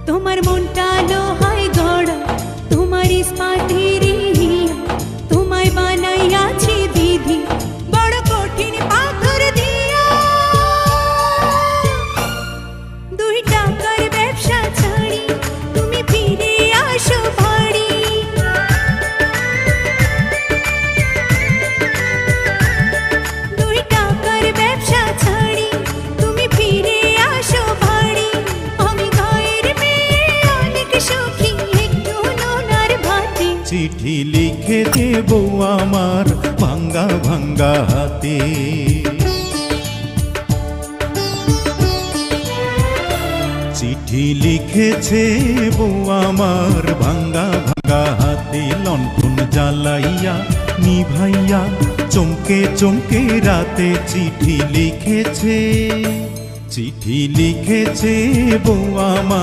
তোমার মনটা লোহায় গড়া, তোমার ইস্পাতের হিয়া, তোমায় বানাইয়াছি দিদি বড় কঠিন পাথর দিয়া। 2 টাকার ব্যবসা ছাড়ি তুমি ফিরে আসো বাড়ি। 2 টাকার ব্যবসা ছাড়ি তুমি ফিরে আসো বাড়ি। আমি গায়ের মেয়ে অনেক সুখী একটু নোনার ভাতে। চিঠি লিখে দেব আমার ভাঙ্গা ভাঙ্গা হাতে। চিঠি লিখেছে বউ আমার ভাঙ্গা ভাঙ্গা হাতে। লণ্ঠন জ্বালাইয়া নিভাইয়া চমকে চমকে রাতে চিঠি লিখেছে। চিঠি লিখেছে বউ আমার